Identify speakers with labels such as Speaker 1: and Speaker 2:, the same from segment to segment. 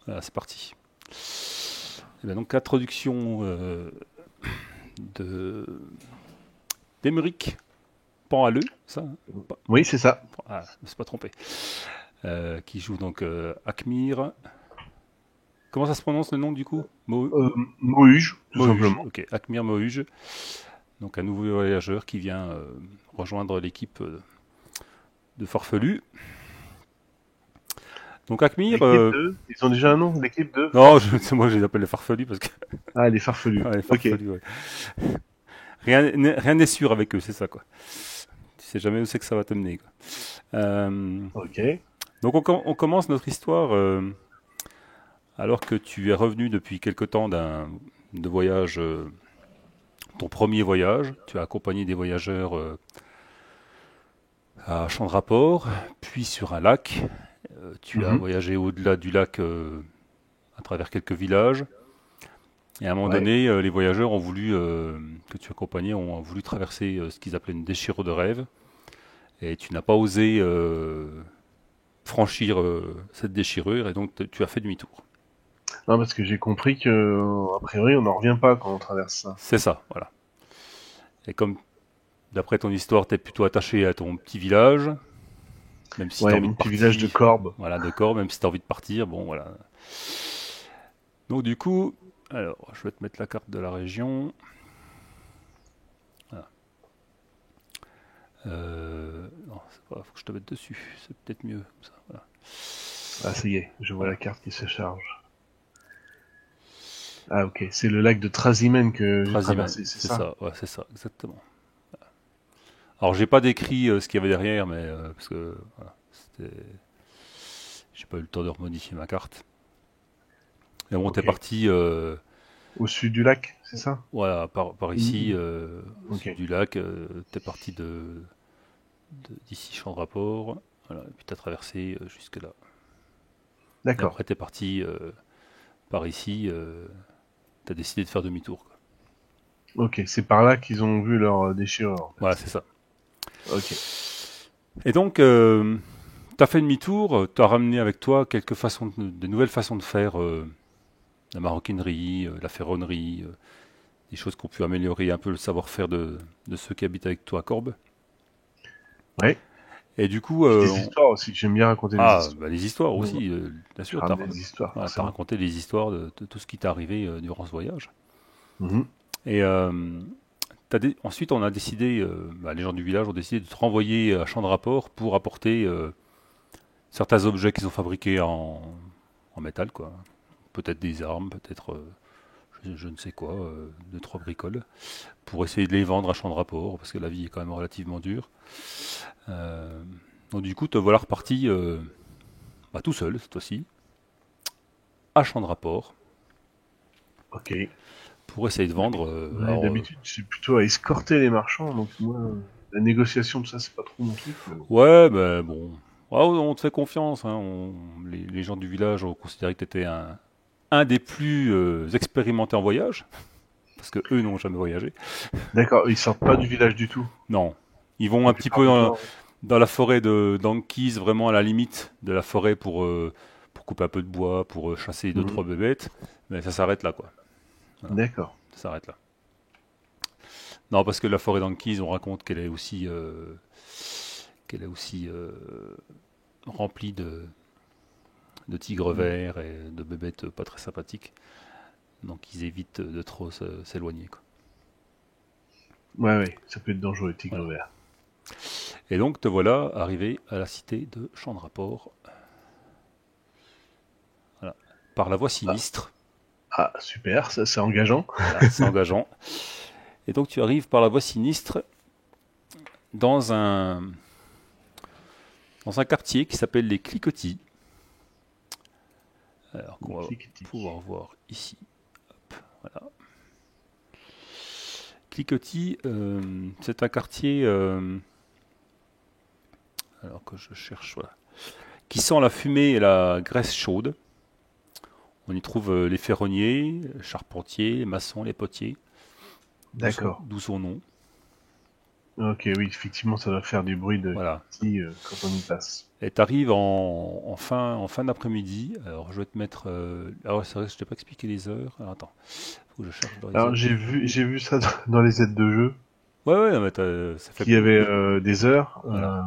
Speaker 1: Voilà, c'est parti. Et ben donc, introduction de d'Emeric Panhaleux, ça hein. Pas-
Speaker 2: Oui, c'est ça.
Speaker 1: Ah, je me suis pas trompé. Qui joue donc Akmir. Comment ça se prononce le nom du coup?
Speaker 2: Euh, Mohuge, tout
Speaker 1: Mohuge,
Speaker 2: simplement.
Speaker 1: ok. Akmir Mohuge, donc un nouveau voyageur qui vient rejoindre l'équipe de Farfelu. Donc Akmir,
Speaker 2: L'équipe de... Ils ont déjà un nom, l'équipe de
Speaker 1: non,
Speaker 2: Force.
Speaker 1: moi je les appelle les Farfelus parce que
Speaker 2: Ah, les farfelus.
Speaker 1: ouais, les
Speaker 2: Ok.
Speaker 1: Farfelus, ouais. Rien n'est sûr avec eux, c'est ça quoi. Tu sais jamais où c'est que ça va te mener quoi. Euh,
Speaker 2: Ok.
Speaker 1: donc on commence notre histoire alors que tu es revenu depuis quelque temps de voyage, ton premier voyage. Tu as accompagné des voyageurs à Chandraport, puis sur un lac. Tu as
Speaker 2: Mhm.
Speaker 1: voyagé au-delà du lac à travers quelques villages. Et à un moment
Speaker 2: Ouais.
Speaker 1: donné, les voyageurs ont voulu, que tu accompagnais, ont voulu traverser ce qu'ils appelaient une déchirure de rêve. Et tu n'as pas osé franchir cette déchirure, et donc tu as fait demi-tour.
Speaker 2: Non, parce que j'ai compris que, a priori, on n'en revient pas quand on traverse ça.
Speaker 1: C'est ça, voilà. Et comme d'après ton histoire, tu es plutôt attaché à ton petit village, même si tu as
Speaker 2: Ouais,
Speaker 1: envie de
Speaker 2: mon petit village de
Speaker 1: partir,
Speaker 2: Corbe.
Speaker 1: voilà, d'accord, même si tu as envie de partir, bon, voilà. Donc du coup, alors, je vais te mettre la carte de la région. Voilà. Non, c'est pas, faut que je te mette dessus, c'est peut-être mieux comme ça. Voilà.
Speaker 2: Ah, ça y est, je vois la
Speaker 1: Voilà.
Speaker 2: carte qui se charge. Ah, ok. C'est le lac de Trasimène que j'ai
Speaker 1: Trasimène,
Speaker 2: traversé, c'est
Speaker 1: c'est
Speaker 2: ça?
Speaker 1: ça, ouais, c'est ça, exactement. Alors j'ai pas décrit ce qu'il y avait derrière, mais parce que voilà, j'ai pas eu le temps de remodifier ma carte. Mais bon, t'es
Speaker 2: Ok.
Speaker 1: parti,
Speaker 2: Au sud du lac, c'est ça?
Speaker 1: voilà, par ici,
Speaker 2: Mhm.
Speaker 1: au
Speaker 2: Ok.
Speaker 1: sud du lac. T'es parti d'ici Chandraport, voilà, et puis t'as traversé jusque là. Et
Speaker 2: D'accord.
Speaker 1: après t'es parti par ici. T'as décidé de faire demi-tour, quoi.
Speaker 2: Ok, c'est par là qu'ils ont vu leur déchirure, en
Speaker 1: Voilà,
Speaker 2: fait.
Speaker 1: c'est ça.
Speaker 2: Ok.
Speaker 1: Et donc, t'as fait demi-tour, t'as ramené avec toi quelques façons, de nouvelles façons de faire la maroquinerie, la ferronnerie, des choses qui ont pu améliorer un peu le savoir-faire de ceux qui habitent avec toi à Corbe.
Speaker 2: Ouais.
Speaker 1: Et du coup,
Speaker 2: Puis des histoires aussi. J'aime bien raconter des histoires.
Speaker 1: bah, les histoires
Speaker 2: Donc,
Speaker 1: aussi, bien
Speaker 2: je
Speaker 1: sûr,
Speaker 2: ramène des histoires,
Speaker 1: voilà, t'as
Speaker 2: forcément.
Speaker 1: raconté les histoires de tout ce qui t'est arrivé durant ce voyage.
Speaker 2: Mhm.
Speaker 1: Et ensuite, on a décidé, bah, les gens du village ont décidé de te renvoyer à Chandraport pour apporter certains objets qu'ils ont fabriqués en métal, quoi. Peut-être des armes, peut-être je ne sais quoi, deux, trois bricoles, pour essayer de les vendre à Chandraport, parce que la vie est quand même relativement dure. Euh, donc du coup, te voilà reparti bah, tout seul, cette fois-ci, à Chandraport,
Speaker 2: Ok.
Speaker 1: pour essayer de vendre.
Speaker 2: Ouais, d'habitude, je suis plutôt à escorter les marchands, donc moi, la négociation de ça, c'est pas trop mon truc, mais bon.
Speaker 1: Ouais, ben bon. Ouais, on te fait confiance, hein, les gens du village ont considéré que tu étais un des plus expérimentés en voyage, parce que eux n'ont jamais voyagé.
Speaker 2: D'accord, ils sortent pas du village du tout,
Speaker 1: Non. Ils vont
Speaker 2: la
Speaker 1: un petit
Speaker 2: plupart
Speaker 1: peu
Speaker 2: du temps.
Speaker 1: dans la forêt d'Anquise, vraiment à la limite de la forêt pour couper un peu de bois, pour chasser deux,
Speaker 2: Mhm.
Speaker 1: trois bébêtes, mais ça s'arrête là, quoi. Voilà,
Speaker 2: D'accord.
Speaker 1: ça s'arrête là. Non, parce que la forêt d'Anquise, on raconte qu'elle est aussi remplie de tigres verts et de bébêtes pas très sympathiques. Donc ils évitent de trop s'éloigner, quoi.
Speaker 2: Ouais, ouais, ça peut être dangereux, les tigres
Speaker 1: Voilà.
Speaker 2: verts.
Speaker 1: Et donc te voilà arrivé à la cité de Chandraport, voilà, par la voie
Speaker 2: Ah,
Speaker 1: sinistre.
Speaker 2: ah, super, ça c'est engageant.
Speaker 1: Voilà, c'est engageant. Et donc tu arrives par la voie sinistre dans dans un quartier qui s'appelle les Cliquetis, alors
Speaker 2: Les
Speaker 1: qu'on va
Speaker 2: cliquetis.
Speaker 1: pouvoir voir ici. Voilà. Cliquetis, c'est un quartier, alors que je cherche, voilà, qui sent la fumée et la graisse chaude. On y trouve les ferronniers, les charpentiers, les maçons, les potiers,
Speaker 2: D'accord.
Speaker 1: d'où son nom.
Speaker 2: Ok, oui, effectivement, ça doit faire du bruit de
Speaker 1: Voilà.
Speaker 2: cliquetis quand on y passe.
Speaker 1: Et tu arrives en fin d'après-midi. Alors, je vais te mettre. Alors, c'est vrai que je t'ai pas expliqué les heures. Alors, attends, faut que je cherche dans les
Speaker 2: Alors
Speaker 1: heures.
Speaker 2: j'ai vu ça dans les aides de jeu,
Speaker 1: Ouais, ouais, non, mais ça fait.
Speaker 2: qu'il y avait des heures,
Speaker 1: Voilà.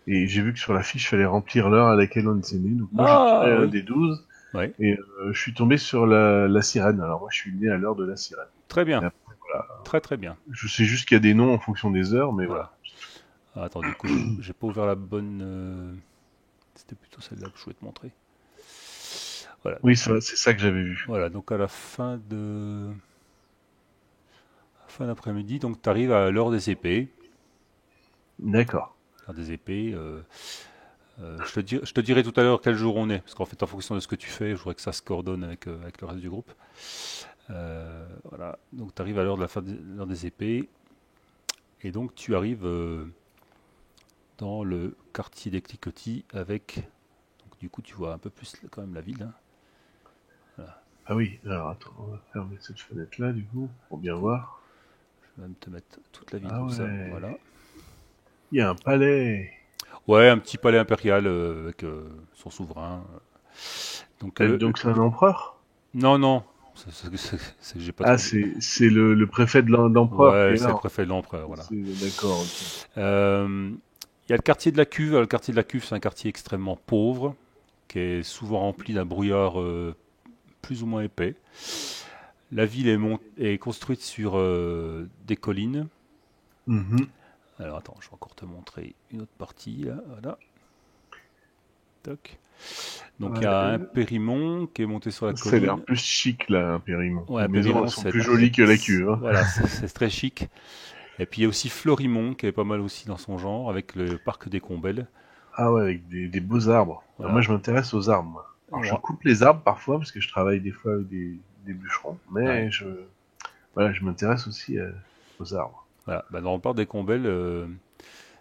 Speaker 2: et j'ai vu que sur la fiche, il fallait remplir l'heure à laquelle on était né. Donc moi, j'ai tiré
Speaker 1: Ah,
Speaker 2: un
Speaker 1: oui.
Speaker 2: des 12,
Speaker 1: Ouais.
Speaker 2: et je suis tombé sur la sirène. Alors moi, je suis né à l'heure de la sirène.
Speaker 1: Très
Speaker 2: Et
Speaker 1: bien.
Speaker 2: après, voilà.
Speaker 1: Très, très bien.
Speaker 2: Je sais juste qu'il y a des noms en fonction des heures, mais
Speaker 1: Voilà.
Speaker 2: voilà.
Speaker 1: Ah, attends, du coup, j'ai pas ouvert la bonne. C'était plutôt celle-là que je voulais te montrer. Voilà.
Speaker 2: Oui, c'est ça que j'avais vu.
Speaker 1: Voilà. Donc, à la fin d'après-midi, donc tu arrives à l'heure des épées.
Speaker 2: D'accord.
Speaker 1: L'heure des épées. Je te dirai tout à l'heure quel jour on est, parce qu'en fait, en fonction de ce que tu fais, je voudrais que ça se coordonne avec le reste du groupe. Voilà, donc tu arrives à l'heure de la fin de l'heure des épées, et donc tu arrives dans le quartier des cliquetis avec. Donc, du coup, tu vois un peu plus quand même la ville, hein. Voilà.
Speaker 2: Ah oui, alors attends, on va fermer cette fenêtre-là, du coup, pour
Speaker 1: Du
Speaker 2: bien
Speaker 1: coup,
Speaker 2: voir.
Speaker 1: je vais même te mettre toute la ville
Speaker 2: Ah
Speaker 1: comme ça.
Speaker 2: ouais,
Speaker 1: Voilà.
Speaker 2: il y a un palais.
Speaker 1: Ouais, un petit palais impérial avec son souverain. Donc,
Speaker 2: Donc c'est un empereur?
Speaker 1: non, non, j'ai pas
Speaker 2: Ah,
Speaker 1: trop.
Speaker 2: c'est le préfet de d'empereur qui
Speaker 1: Ouais,
Speaker 2: est
Speaker 1: c'est le
Speaker 2: là.
Speaker 1: préfet de l'empereur, voilà.
Speaker 2: D'accord, ok.
Speaker 1: Euh, Il y a le quartier de la Cuve. Le quartier de la Cuve, c'est un quartier extrêmement pauvre, qui est souvent rempli d'un brouillard plus ou moins épais. La ville est construite sur des collines.
Speaker 2: Mhm.
Speaker 1: Alors attends, je vais encore te montrer une autre partie là. Voilà. Toc. Donc il y
Speaker 2: Ouais,
Speaker 1: a un périmon qui est monté sur la
Speaker 2: ça a l'air
Speaker 1: colline.
Speaker 2: plus chic là, un Périmont.
Speaker 1: Ouais,
Speaker 2: Les
Speaker 1: un
Speaker 2: maisons, elles
Speaker 1: périmon,
Speaker 2: sont plus jolies que la cuve, hein.
Speaker 1: voilà, c'est très chic. Et puis il y a aussi Florimont qui est pas mal aussi dans son genre avec le parc des Combelles.
Speaker 2: Ah ouais, avec des beaux arbres. Alors moi,
Speaker 1: Voilà.
Speaker 2: je m'intéresse aux arbres, moi. Alors je
Speaker 1: Ouais.
Speaker 2: coupe les arbres parfois parce que je travaille des fois avec des bûcherons,
Speaker 1: Ouais.
Speaker 2: mais voilà, je m'intéresse aussi aux arbres.
Speaker 1: Voilà. Bah, dans le parc des Combelles,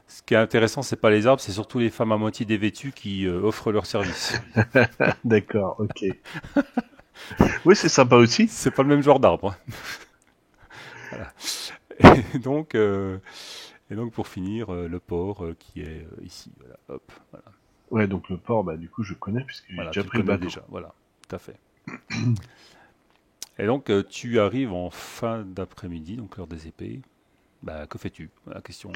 Speaker 1: ce qui est intéressant, c'est pas les arbres, c'est surtout les femmes à moitié dévêtues qui offrent leurs services.
Speaker 2: D'accord, ok. Oui, c'est sympa aussi.
Speaker 1: C'est pas le même genre d'arbre, hein. Voilà. Et donc, euh, et donc pour finir, le port qui est ici. Voilà. Hop. Voilà.
Speaker 2: Ouais, donc le port, bah du coup, je connais puisque j'ai
Speaker 1: Voilà,
Speaker 2: déjà
Speaker 1: tu le
Speaker 2: pris le
Speaker 1: connais
Speaker 2: bateau.
Speaker 1: déjà. Voilà. Tout à fait. Et donc, tu arrives en fin d'après-midi, donc l'heure des épées. Bah, que fais-tu? Voilà, question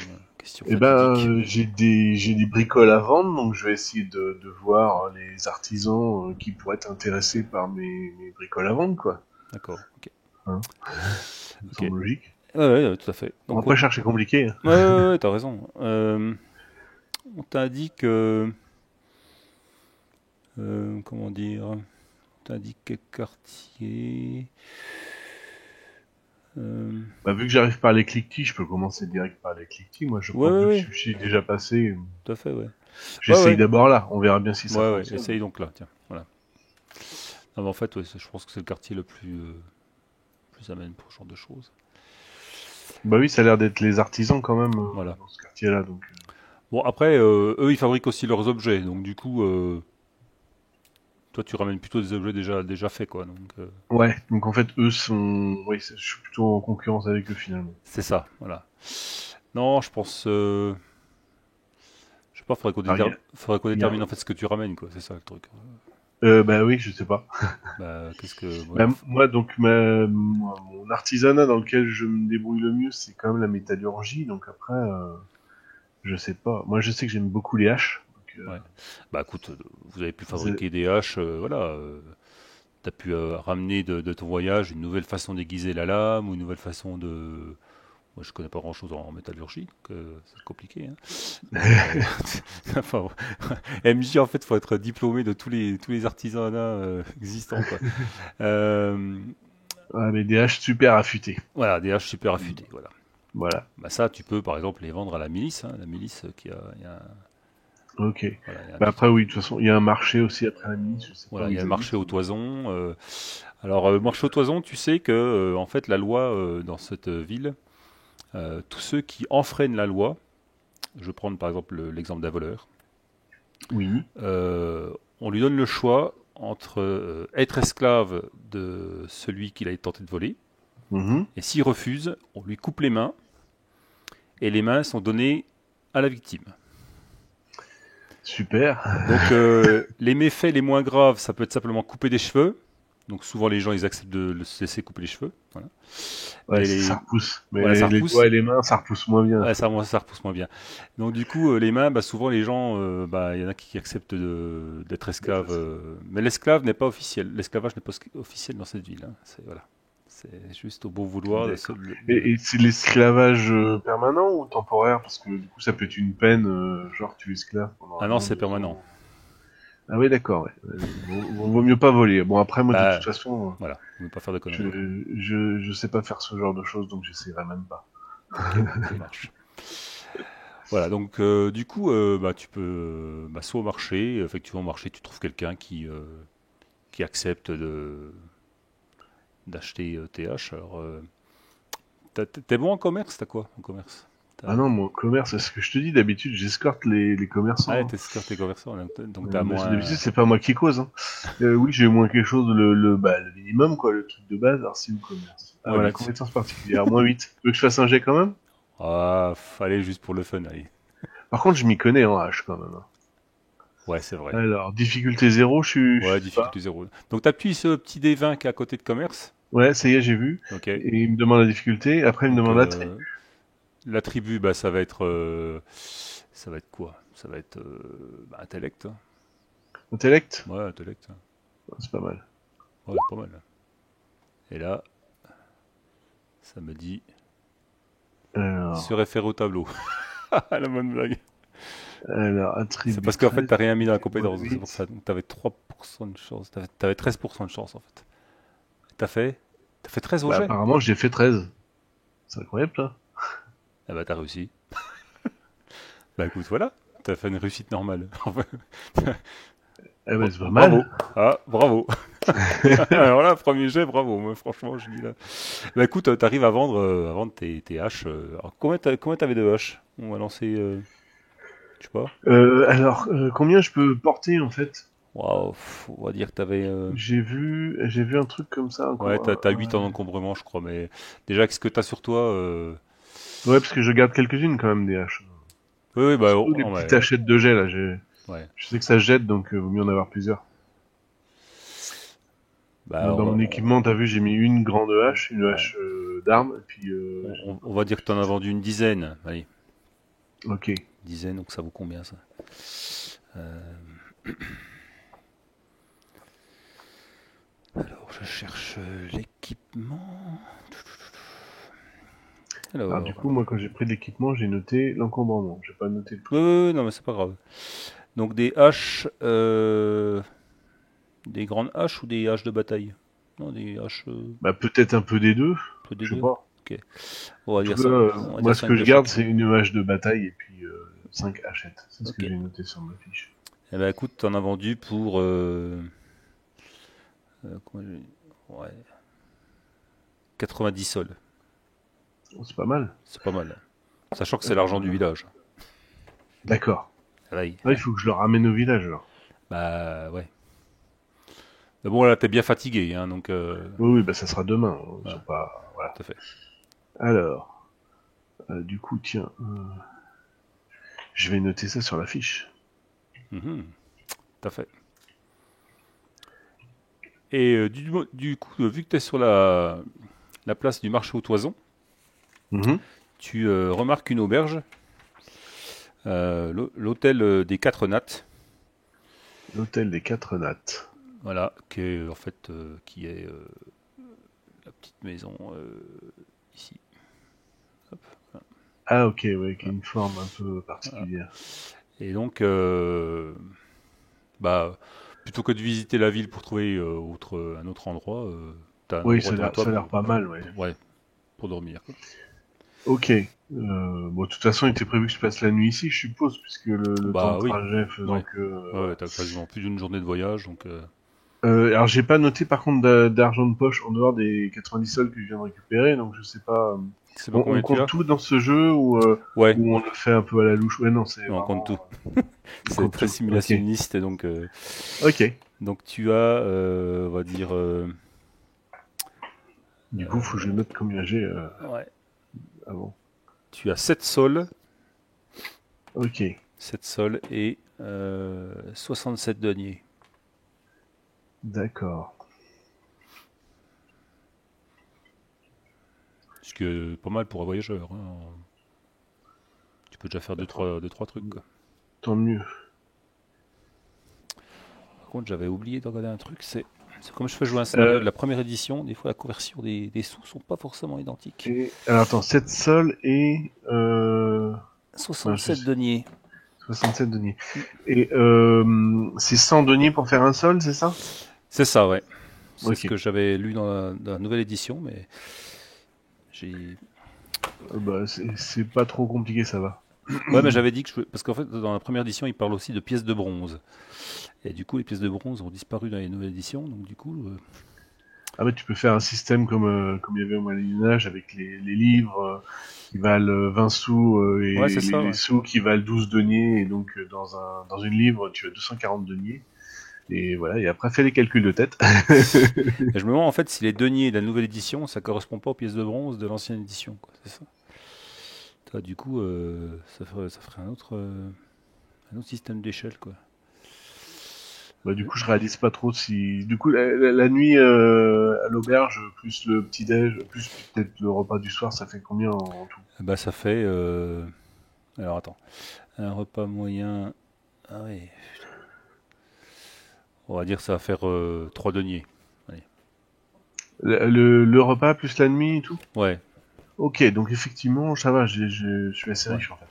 Speaker 2: Eh ben,
Speaker 1: fatidique.
Speaker 2: j'ai des bricoles à vendre, donc je vais essayer de voir les artisans qui pourraient être intéressés par mes bricoles à vendre, quoi.
Speaker 1: D'accord. Ok.
Speaker 2: Hein, ça me
Speaker 1: Ok.
Speaker 2: semble logique.
Speaker 1: Ouais, ouais, tout à fait.
Speaker 2: On va
Speaker 1: Donc,
Speaker 2: pas chercher compliqué, hein.
Speaker 1: ouais, ouais, ouais, t'as raison. On t'a dit que. Comment dire? On t'a dit quel quartier? Euh,
Speaker 2: Bah, vu que j'arrive par les cliquetis, je peux commencer direct par les cliquetis. Moi, je
Speaker 1: Ouais,
Speaker 2: crois que
Speaker 1: ouais,
Speaker 2: vu que
Speaker 1: ouais,
Speaker 2: je suis déjà passé,
Speaker 1: tout à fait, ouais. Ouais,
Speaker 2: j'essaye
Speaker 1: ouais.
Speaker 2: d'abord là. On verra bien si ça
Speaker 1: Ouais, ouais,
Speaker 2: fonctionne.
Speaker 1: essaye donc là, tiens. Voilà. Non, mais en fait, ouais, je pense que c'est le quartier le plus amène pour ce genre de choses.
Speaker 2: Bah oui, ça a l'air d'être les artisans quand même
Speaker 1: Voilà.
Speaker 2: dans ce quartier-là, donc.
Speaker 1: Bon, après, eux, ils fabriquent aussi leurs objets. Donc, du coup, toi, tu ramènes plutôt des objets déjà faits, quoi. Donc,
Speaker 2: Ouais, donc en fait, eux sont. Oui, je suis plutôt en concurrence avec eux finalement.
Speaker 1: c'est ça, voilà. Non, je pense. Je sais pas,
Speaker 2: Alors,
Speaker 1: faudrait qu'on
Speaker 2: il y a-
Speaker 1: détermine en fait ce que tu ramènes, quoi. C'est ça le truc.
Speaker 2: Bah oui, je sais pas.
Speaker 1: Bah, qu'est-ce que. Ouais,
Speaker 2: Bah, moi, donc, mon artisanat dans lequel je me débrouille le mieux, c'est quand même la métallurgie. Donc après, je sais pas. Moi, je sais que j'aime beaucoup les haches. Donc,
Speaker 1: ouais. Bah, écoute, vous avez pu
Speaker 2: c'est-
Speaker 1: fabriquer des haches, voilà. T'as pu ramener de ton voyage une nouvelle façon d'aiguiser la lame ou une nouvelle façon de. Moi, je connais pas grand-chose en métallurgie, donc c'est compliqué, hein. Mais enfin, bon. MJ, en fait, faut être diplômé de tous les artisanats existants, quoi. Euh,
Speaker 2: Ouais, mais des haches super affûtées.
Speaker 1: voilà, des haches super affûtées, voilà.
Speaker 2: Voilà.
Speaker 1: Bah ça, tu peux par exemple les vendre à la milice, hein, la milice il y a,
Speaker 2: Ok.
Speaker 1: voilà, il y a un
Speaker 2: Bah
Speaker 1: petit,
Speaker 2: après, oui, de toute façon, il y a un marché aussi après la mini. Je sais pas
Speaker 1: voilà,
Speaker 2: où
Speaker 1: il y a
Speaker 2: ils
Speaker 1: le marché
Speaker 2: habitent.
Speaker 1: aux toisons. Alors, marché aux toisons, tu sais que en fait la loi dans cette ville, tous ceux qui enfreignent la loi, je vais prendre par exemple l'exemple d'un voleur,
Speaker 2: Oui.
Speaker 1: on lui donne le choix entre être esclave de celui qu'il a tenté de voler,
Speaker 2: Mhm.
Speaker 1: et s'il refuse, on lui coupe les mains et les mains sont données à la victime.
Speaker 2: Super.
Speaker 1: Donc les méfaits les moins graves, ça peut être simplement couper des cheveux. Donc souvent les gens ils acceptent de se laisser couper les cheveux. Voilà.
Speaker 2: Ouais,
Speaker 1: Mais
Speaker 2: ça repousse.
Speaker 1: voilà,
Speaker 2: Mais
Speaker 1: ça
Speaker 2: les
Speaker 1: repousse.
Speaker 2: doigts et les mains, ça repousse moins bien.
Speaker 1: Ouais, ça repousse moins bien. Donc du coup les mains, bah, souvent les gens, il y en a qui acceptent d'être esclaves. Mais l'esclave n'est pas officiel. L'esclavage n'est pas officiel dans cette ville. Hein. Voilà. C'est juste au bon vouloir.
Speaker 2: D'accord. Et c'est l'esclavage permanent ou temporaire? Parce que du coup, ça peut être une peine, genre tu es esclave pendant
Speaker 1: Ah
Speaker 2: un
Speaker 1: non,
Speaker 2: an,
Speaker 1: c'est
Speaker 2: 2
Speaker 1: permanent.
Speaker 2: ans. Ah oui, d'accord. Ouais. Vaut mieux pas voler. Bon, après, moi, de toute
Speaker 1: Bah
Speaker 2: façon,
Speaker 1: voilà, on ne veut pas faire de
Speaker 2: je,
Speaker 1: conneries.
Speaker 2: je sais pas faire ce genre de choses, donc j'essaierai même pas.
Speaker 1: Ok, ça marche. Voilà, donc du coup, bah, tu peux soit au marché, effectivement au marché, tu trouves quelqu'un qui accepte d'acheter tes haches. Alors, t'es bon en commerce, t'as quoi en commerce?
Speaker 2: Ah non, mon commerce, c'est ce que je te dis, d'habitude, j'escorte les
Speaker 1: Ah,
Speaker 2: commerçants.
Speaker 1: t'es tes commerçants, donc t'as
Speaker 2: Hein. D'habitude,
Speaker 1: moins.
Speaker 2: c'est pas moi qui cause. Hein. Oui, j'ai au moins quelque chose, le minimum, quoi, le truc de base, artisan ou commerce. Ah
Speaker 1: Moins
Speaker 2: voilà,
Speaker 1: 8.
Speaker 2: compétence particulière, moins 8. Tu veux que je fasse un jet quand même?
Speaker 1: Ah, fallait juste pour le fun, allez.
Speaker 2: Par contre, je m'y connais en H quand même. Hein.
Speaker 1: Ouais, c'est vrai.
Speaker 2: Alors, difficulté zéro, je
Speaker 1: Ouais,
Speaker 2: sais pas.
Speaker 1: difficulté zéro. Donc t'appuies ce petit D20 qui est à côté de commerce.
Speaker 2: Ouais, ça y est, j'ai vu.
Speaker 1: Ok.
Speaker 2: Et il me demande la difficulté, après il me
Speaker 1: Donc
Speaker 2: demande l'attribut.
Speaker 1: l'attribut, bah, ça va être quoi? Ça va être intellect. Hein.
Speaker 2: Intellect?
Speaker 1: Ouais, intellect. Hein.
Speaker 2: Ouais, c'est pas mal.
Speaker 1: Ouais, pas mal. Et là, ça me dit se
Speaker 2: Alors,
Speaker 1: référer au tableau. La bonne blague. C'est
Speaker 2: attribut
Speaker 1: parce qu'en fait,
Speaker 2: 13,
Speaker 1: t'as rien mis dans la
Speaker 2: moins
Speaker 1: compétence, donc c'est pour
Speaker 2: 8.
Speaker 1: ça. Donc t'avais 3% de chance. T'avais 13% de chance en fait. T'as fait, t'as fait 13 au
Speaker 2: Bah
Speaker 1: jet?
Speaker 2: apparemment, j'ai fait 13. C'est incroyable, ça.
Speaker 1: Ah bah t'as réussi. Bah écoute, voilà. T'as fait une réussite normale.
Speaker 2: Eh ben, c'est pas
Speaker 1: Bravo.
Speaker 2: mal.
Speaker 1: Ah, bravo. Alors là, premier jet, bravo. Moi, franchement, je dis là. Bah écoute, t'arrives à vendre tes haches. Alors, combien t'avais de haches? On va lancer, je sais pas.
Speaker 2: Combien je peux porter, en fait?
Speaker 1: Waouh, on va dire que t'avais.
Speaker 2: J'ai vu un truc comme ça,
Speaker 1: Ouais,
Speaker 2: quoi.
Speaker 1: t'as 8 en encombrement, je crois. Mais déjà, qu'est-ce que t'as sur toi
Speaker 2: Ouais, parce que je garde quelques-unes quand même des haches.
Speaker 1: Oui, oui, bah,
Speaker 2: Surtout les petites
Speaker 1: ouais.
Speaker 2: hachettes de jet, là.
Speaker 1: Ouais.
Speaker 2: Je sais que ça jette, donc vaut mieux en avoir plusieurs.
Speaker 1: Bah,
Speaker 2: Moi, dans mon équipement, t'as vu, j'ai mis une grande hache, une
Speaker 1: ouais.
Speaker 2: hache d'armes, et puis
Speaker 1: On va dire que t'en as vendu une dizaine. Allez,
Speaker 2: ok.
Speaker 1: dizaine, donc ça vaut combien ça? Euh, Alors, je cherche l'équipement.
Speaker 2: Alors du
Speaker 1: Alors,
Speaker 2: coup, moi, quand j'ai pris de l'équipement, j'ai noté l'encombrement. J'ai pas noté le prix.
Speaker 1: non, mais c'est pas grave. Donc des haches, des grandes haches ou des haches de bataille? Non, des haches,
Speaker 2: Bah peut-être un peu des deux.
Speaker 1: peu des
Speaker 2: Je sais
Speaker 1: deux.
Speaker 2: pas.
Speaker 1: Ok. On
Speaker 2: En
Speaker 1: va
Speaker 2: tout
Speaker 1: dire
Speaker 2: cas,
Speaker 1: ça. On va dire
Speaker 2: moi, ce
Speaker 1: 5
Speaker 2: que je
Speaker 1: de
Speaker 2: garde,
Speaker 1: chaque.
Speaker 2: c'est une hache de bataille et puis 5 hachettes. C'est ce que
Speaker 1: Ok.
Speaker 2: j'ai noté sur ma fiche.
Speaker 1: Eh ben écoute, t'en as vendu pour ouais, 90 sols.
Speaker 2: Oh, c'est pas mal.
Speaker 1: C'est pas mal. Sachant que c'est l'argent du village.
Speaker 2: D'accord.
Speaker 1: Ah oui.
Speaker 2: Ah, il faut que je le ramène au village alors.
Speaker 1: Bah ouais. Mais bon là t'es bien fatigué, hein, donc
Speaker 2: Oui, oui, bah ça sera demain. Hein. Ils sont
Speaker 1: voilà,
Speaker 2: pas. Voilà.
Speaker 1: tout à fait.
Speaker 2: Alors, du coup, tiens, je vais noter ça sur la fiche.
Speaker 1: Mhm, tout à fait. Et du coup, vu que tu es sur la place du marché aux toisons,
Speaker 2: Mhm.
Speaker 1: tu remarques une auberge, l'hôtel des Quatre Nattes,
Speaker 2: L'hôtel des Quatre Nattes.
Speaker 1: voilà, qui est en fait qui est la petite maison ici. Hop,
Speaker 2: Ah, ok, ouais, qui a
Speaker 1: voilà,
Speaker 2: une forme un peu
Speaker 1: voilà.
Speaker 2: particulière.
Speaker 1: Et donc, bah, plutôt que de visiter la ville pour trouver un autre endroit, tu as un
Speaker 2: Oui,
Speaker 1: endroit devant toi
Speaker 2: ça a l'air pas mal, ouais.
Speaker 1: ouais, pour dormir. Quoi.
Speaker 2: Ok. Bon, de toute façon, il était prévu que je passe la nuit ici, je suppose, puisque le temps
Speaker 1: Bah
Speaker 2: de
Speaker 1: oui,
Speaker 2: trajet faisant
Speaker 1: ouais,
Speaker 2: que.
Speaker 1: ouais, t'as quasiment plus d'une journée de voyage, donc
Speaker 2: Alors, j'ai pas noté par contre d'argent de poche en dehors des 90 sols que je viens de récupérer, donc je sais pas.
Speaker 1: tu sais pas
Speaker 2: On
Speaker 1: combien tu
Speaker 2: compte
Speaker 1: as?
Speaker 2: tout dans ce jeu
Speaker 1: Ouais,
Speaker 2: ou on le fait un peu à la louche? Ouais, non, c'est
Speaker 1: on compte
Speaker 2: vraiment.
Speaker 1: tout.
Speaker 2: On
Speaker 1: C'est
Speaker 2: compte
Speaker 1: très
Speaker 2: tout. Ok.
Speaker 1: simulationniste,
Speaker 2: Ok.
Speaker 1: donc tu as, on va dire,
Speaker 2: Du coup, faut que je note combien j'ai
Speaker 1: ouais,
Speaker 2: avant.
Speaker 1: tu as 7 sols,
Speaker 2: Ok,
Speaker 1: 7 sols et 67 deniers.
Speaker 2: d'accord.
Speaker 1: Ce qui est pas mal pour un voyageur, hein. Tu peux déjà faire
Speaker 2: Bah,
Speaker 1: deux, trois trucs, quoi.
Speaker 2: tant mieux.
Speaker 1: Par contre, j'avais oublié de regarder un truc, c'est comme je fais jouer un scénario
Speaker 2: Euh,
Speaker 1: de la première édition, des fois la conversion des sous sont pas forcément identiques.
Speaker 2: alors attends, 7 sols et... mince,
Speaker 1: 67 deniers.
Speaker 2: 67 deniers.
Speaker 1: Mm.
Speaker 2: Et c'est 100 deniers pour faire un sol, c'est ça?
Speaker 1: C'est ça, ouais. C'est ce
Speaker 2: Ok.
Speaker 1: que j'avais lu dans la nouvelle édition, mais j'ai...
Speaker 2: Bah, c'est pas trop compliqué, ça va.
Speaker 1: Ouais, mais j'avais dit que parce qu'en fait, dans la première édition, il parle aussi de pièces de bronze. Et du coup, les pièces de bronze ont disparu dans les nouvelles éditions, donc du coup...
Speaker 2: Ah bah tu peux faire un système comme il y avait au Moyen-Âge avec les livres qui valent 20 sous
Speaker 1: Ouais,
Speaker 2: et
Speaker 1: c'est ça,
Speaker 2: les
Speaker 1: ouais.
Speaker 2: sous qui valent 12 deniers et donc dans une livre tu as 240 deniers et voilà et après fais les calculs de tête.
Speaker 1: Et je me demande en fait si les deniers de la nouvelle édition, ça correspond pas aux pièces de bronze de l'ancienne édition, quoi. C'est ça. Du coup, ça ferait un autre système d'échelle, quoi.
Speaker 2: Bah du coup je réalise pas trop si du coup la nuit à l'auberge plus le petit déj plus peut-être le repas du soir ça fait combien en tout?
Speaker 1: Bah, ça fait... Alors, attends. Un repas moyen... Ah oui. On va dire que ça va faire 3 deniers. Allez.
Speaker 2: Le repas plus la nuit et tout?
Speaker 1: Ouais,
Speaker 2: Ok donc effectivement ça va je suis assez
Speaker 1: ouais.
Speaker 2: riche en fait.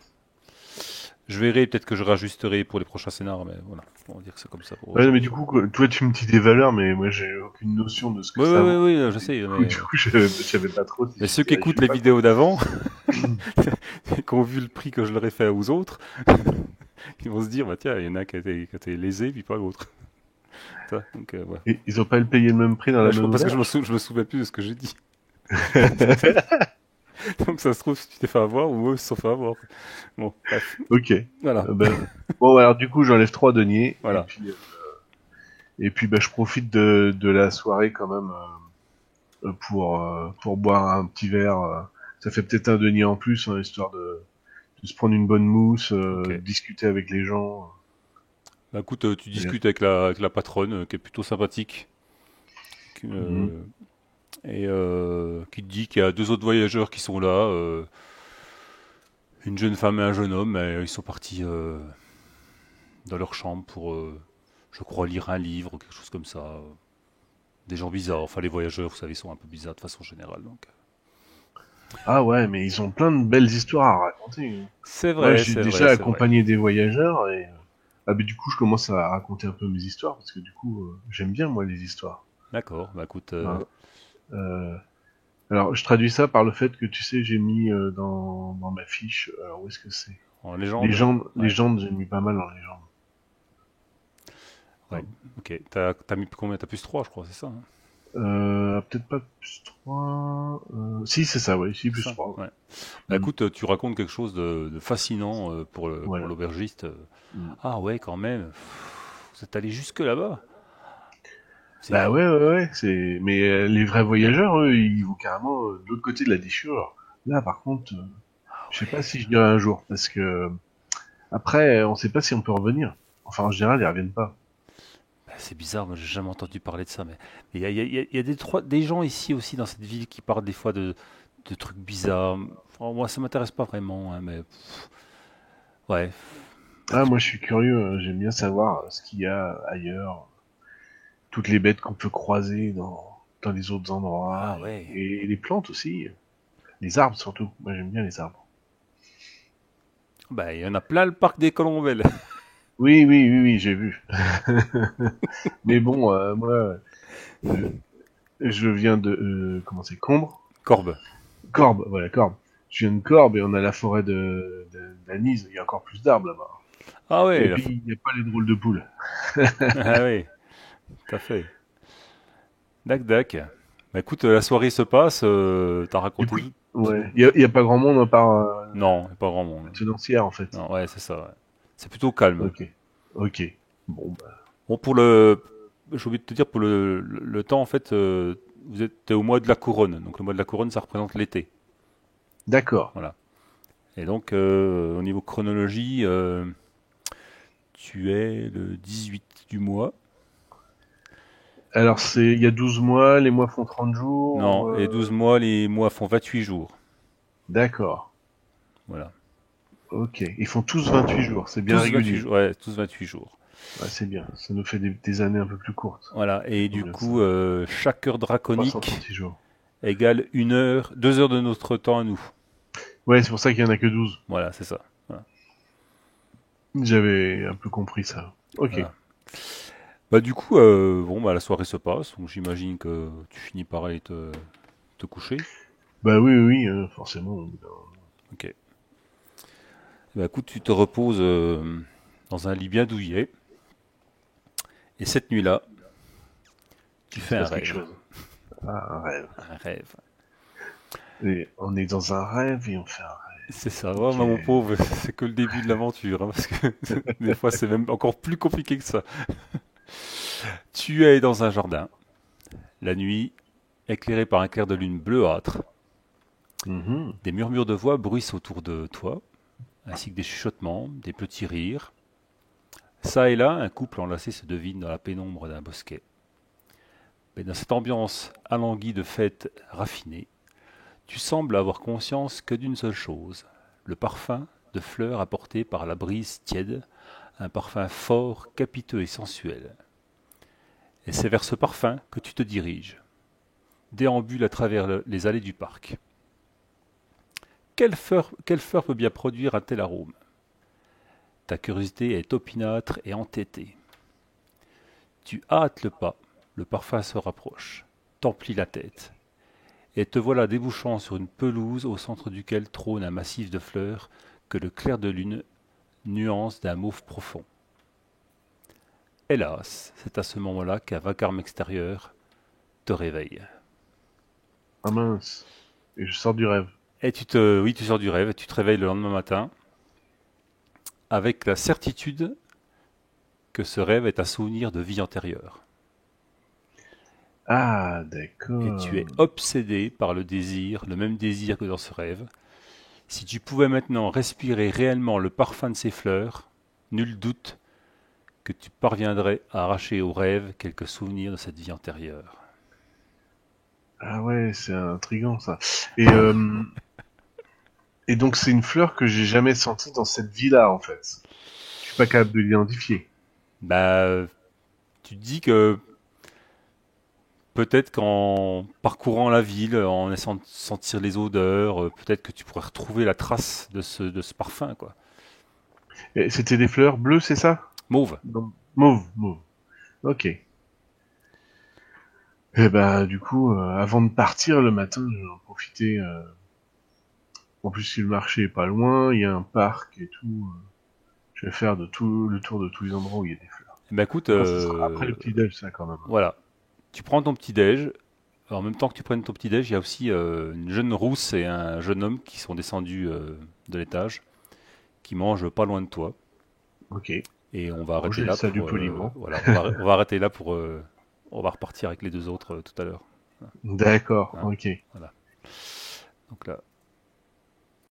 Speaker 1: Je verrai, peut-être que je rajusterai pour les prochains scénars, mais voilà. On va dire que c'est comme ça pour
Speaker 2: Ouais, mais
Speaker 1: aujourd'hui.
Speaker 2: du coup, toi, tu me dis des valeurs, mais moi, j'ai aucune notion de ce que
Speaker 1: Oui, oui,
Speaker 2: ça
Speaker 1: oui,
Speaker 2: vaut.
Speaker 1: oui, je
Speaker 2: Et
Speaker 1: sais,
Speaker 2: du coup, je savais pas trop si
Speaker 1: mais ceux
Speaker 2: j'étais
Speaker 1: qui
Speaker 2: riche
Speaker 1: écoutent
Speaker 2: ou
Speaker 1: les
Speaker 2: pas, quoi.
Speaker 1: vidéos d'avant, qui ont vu le prix que je leur ai fait aux autres, ils vont se dire, bah tiens, il y en a qui a été lésé, puis pas l'autre. Donc, voilà.
Speaker 2: Et ils ont pas le payé le même prix dans la
Speaker 1: Ouais,
Speaker 2: même
Speaker 1: parce que
Speaker 2: auberge?
Speaker 1: je me souviens plus de ce que j'ai dit. Donc ça se trouve, si tu t'es fait avoir, ou eux se sont fait avoir. Bon, bref.
Speaker 2: Ok.
Speaker 1: Voilà.
Speaker 2: Bon, alors, du coup, j'enlève 3 deniers,
Speaker 1: Voilà.
Speaker 2: et puis, bah, je profite de la soirée, quand même, pour boire un petit verre. Ça fait peut-être un denier en plus, hein, histoire de se prendre une bonne mousse,
Speaker 1: Ok.
Speaker 2: discuter avec les gens.
Speaker 1: Bah écoute, tu
Speaker 2: Et,
Speaker 1: discutes avec la patronne, qui est plutôt sympathique, qui,
Speaker 2: mhm.
Speaker 1: et qui te dit qu'il y a deux autres voyageurs qui sont là, une jeune femme et un jeune homme, et ils sont partis dans leur chambre pour, je crois, lire un livre ou quelque chose comme ça. Des gens bizarres, enfin les voyageurs, vous savez, sont un peu bizarres de façon générale. Donc.
Speaker 2: Ah ouais, mais ils ont plein de belles histoires à raconter, hein.
Speaker 1: C'est
Speaker 2: Moi,
Speaker 1: vrai,
Speaker 2: j'ai
Speaker 1: c'est vrai,
Speaker 2: déjà
Speaker 1: c'est vrai.
Speaker 2: accompagné des voyageurs et ah mais du coup, je commence à raconter un peu mes histoires parce que du coup, j'aime bien moi les histoires.
Speaker 1: D'accord, bah écoute,
Speaker 2: Hein. Euh, alors, je traduis ça par le fait que tu sais, j'ai mis dans ma fiche. Alors, où est-ce que c'est?
Speaker 1: en légende,
Speaker 2: Légende,
Speaker 1: ouais,
Speaker 2: légende, j'ai mis pas mal en légende.
Speaker 1: ouais,
Speaker 2: Hein.
Speaker 1: ok. T'as mis combien? T'as plus 3, je crois, c'est ça, hein.
Speaker 2: Peut-être pas plus 3. Si, c'est ça, ouais, si,
Speaker 1: C'est
Speaker 2: plus
Speaker 1: ça,
Speaker 2: 3.
Speaker 1: ouais. Bah
Speaker 2: Mm.
Speaker 1: écoute, tu racontes quelque chose de fascinant pour
Speaker 2: Voilà.
Speaker 1: l'aubergiste.
Speaker 2: Mm.
Speaker 1: Ah ouais, quand même. Vous êtes allé jusque là-bas. C'est
Speaker 2: Bah ouais, ouais, ouais. Mais les vrais voyageurs, eux, ils vont carrément de l'autre côté de la déchirure. Là, par contre, je sais pas si je dirais un jour, parce que après, on sait pas si on peut revenir. Enfin, en général, ils reviennent pas.
Speaker 1: bah, c'est bizarre, moi j'ai jamais entendu parler de ça, mais il y a des gens ici aussi dans cette ville qui parlent des fois de trucs bizarres. Enfin, moi ça m'intéresse pas vraiment, hein, mais ouais.
Speaker 2: Ah, moi, je suis curieux. J'aime bien savoir ce qu'il y a ailleurs, toutes les bêtes qu'on peut croiser dans les autres endroits,
Speaker 1: Ah ouais.
Speaker 2: et les plantes aussi, les arbres surtout. Moi, j'aime bien les arbres.
Speaker 1: Bah il y en a plein le parc des Colombelles.
Speaker 2: Oui, oui, oui, oui, j'ai vu. Mais bon, moi, euh, je viens de comment c'est, Combre,
Speaker 1: Corbe.
Speaker 2: Corbe, voilà, Corbe. Je viens de Corbe et on a la forêt d'Anise. Il y a encore plus d'arbres là-bas.
Speaker 1: Ah
Speaker 2: Et
Speaker 1: ouais,
Speaker 2: puis il n'y a pas les drôles de poules.
Speaker 1: ah ouais, tout à fait. Dac dac. Bah écoute, la soirée se passe, t'as
Speaker 2: Du
Speaker 1: raconté
Speaker 2: coup,
Speaker 1: tout.
Speaker 2: ouais, il y a pas grand monde à part
Speaker 1: Non, y a pas grand
Speaker 2: la
Speaker 1: monde.
Speaker 2: tenancière en fait.
Speaker 1: Non, ouais, c'est ça, ouais. C'est plutôt calme.
Speaker 2: Ok, ok. Bon bah,
Speaker 1: Bon, j'ai oublié de te dire, pour le temps, en fait, t'es au mois de la couronne. Donc le mois de la couronne, ça représente l'été.
Speaker 2: d'accord.
Speaker 1: Voilà. Et donc, au niveau chronologie, tu es le 18 du mois.
Speaker 2: Alors, il y a 12 mois, les mois font 30 jours.
Speaker 1: Non, les 12 mois, les mois font 28 jours.
Speaker 2: D'accord.
Speaker 1: Voilà.
Speaker 2: Ok. Ils font tous 28 jours, c'est bien
Speaker 1: Tous 28
Speaker 2: régulier.
Speaker 1: jours. Ouais, tous 28 jours.
Speaker 2: Ouais, c'est bien. Ça nous fait des années un peu plus courtes.
Speaker 1: Voilà. Et
Speaker 2: C'est
Speaker 1: du
Speaker 2: bien
Speaker 1: coup,
Speaker 2: ça.
Speaker 1: chaque heure draconique
Speaker 2: 336 jours.
Speaker 1: égale 1 heure, 2 heures de notre temps à nous.
Speaker 2: Ouais, c'est pour ça qu'il y en a que 12.
Speaker 1: Voilà, c'est ça. Voilà.
Speaker 2: J'avais un peu compris ça. Ok.
Speaker 1: Voilà. Bah, du coup, bon, bah, la soirée se passe. Donc, j'imagine que tu finis par aller te coucher.
Speaker 2: Bah oui, oui, oui, forcément.
Speaker 1: Ok. Bah, écoute, tu te reposes dans un lit bien douillet. Et cette nuit-là, tu
Speaker 2: Il
Speaker 1: fais
Speaker 2: se
Speaker 1: un
Speaker 2: passe quelque
Speaker 1: rêve.
Speaker 2: chose. Ah, un rêve.
Speaker 1: Un rêve.
Speaker 2: Et on est dans un rêve et on fait un rêve.
Speaker 1: C'est ça. Ouais,
Speaker 2: Ok.
Speaker 1: mais mon pauvre, c'est que le début de l'aventure, hein, parce que des fois, c'est même encore plus compliqué que ça. Tu es dans un jardin, la nuit, éclairé par un clair de lune bleuâtre.
Speaker 2: Mhm.
Speaker 1: Des murmures de voix bruissent autour de toi, ainsi que des chuchotements, des petits rires. Ça et là, un couple enlacé se devine dans la pénombre d'un bosquet. Mais dans cette ambiance alanguie de fête raffinée, tu sembles avoir conscience que d'une seule chose, le parfum de fleurs apporté par la brise tiède, un parfum fort, capiteux et sensuel. Et c'est vers ce parfum que tu te diriges. Déambule à travers les allées du parc. Quelle fleur peut bien produire un tel arôme? Ta curiosité est opiniâtre et entêtée. Tu hâtes le pas, le parfum se rapproche, t'emplit la tête, et te voilà débouchant sur une pelouse au centre duquel trône un massif de fleurs que le clair de lune nuance d'un mauve profond. Hélas, c'est à ce moment-là qu'un vacarme extérieur te réveille.
Speaker 2: Ah mince. Et je sors du rêve.
Speaker 1: Et oui, tu sors du rêve, et tu te réveilles le lendemain matin avec la certitude que ce rêve est un souvenir de vie antérieure.
Speaker 2: Ah,
Speaker 1: Et tu
Speaker 2: d'accord.
Speaker 1: es obsédé par le désir, le même désir que dans ce rêve. Si tu pouvais maintenant respirer réellement le parfum de ces fleurs, nul doute que tu parviendrais à arracher au rêve quelques souvenirs de cette vie antérieure.
Speaker 2: Ah ouais, c'est intriguant ça. Et, et donc c'est une fleur que j'ai jamais sentie dans cette vie-là en fait. Je suis pas capable de l'identifier.
Speaker 1: Bah, tu te dis que peut-être qu'en parcourant la ville, en essayant de sentir les odeurs, peut-être que tu pourrais retrouver la trace de ce parfum, quoi.
Speaker 2: Et c'était des fleurs bleues, c'est ça?
Speaker 1: Mauve.
Speaker 2: Non. Mauve, mauve. Ok. Et bah du coup, avant de partir le matin, je vais en profiter. En plus, si le marché est pas loin, il y a un parc et tout. Je vais faire tout le tour de tous les endroits où il y a des fleurs.
Speaker 1: Eh ben écoute,
Speaker 2: Bon, ce sera après le petit déj, ça quand même.
Speaker 1: voilà. Tu prends ton petit déj. En même temps que tu prennes ton petit déj, il y a aussi une jeune rousse et un jeune homme qui sont descendus de l'étage, qui mangent pas loin de toi.
Speaker 2: Ok.
Speaker 1: Et on va
Speaker 2: Bon,
Speaker 1: arrêter
Speaker 2: je les
Speaker 1: là
Speaker 2: salue
Speaker 1: pour
Speaker 2: poliment.
Speaker 1: voilà, on va arrêter là pour on va repartir avec les deux autres tout à l'heure.
Speaker 2: D'accord.
Speaker 1: Hein,
Speaker 2: Ok.
Speaker 1: voilà. Donc là,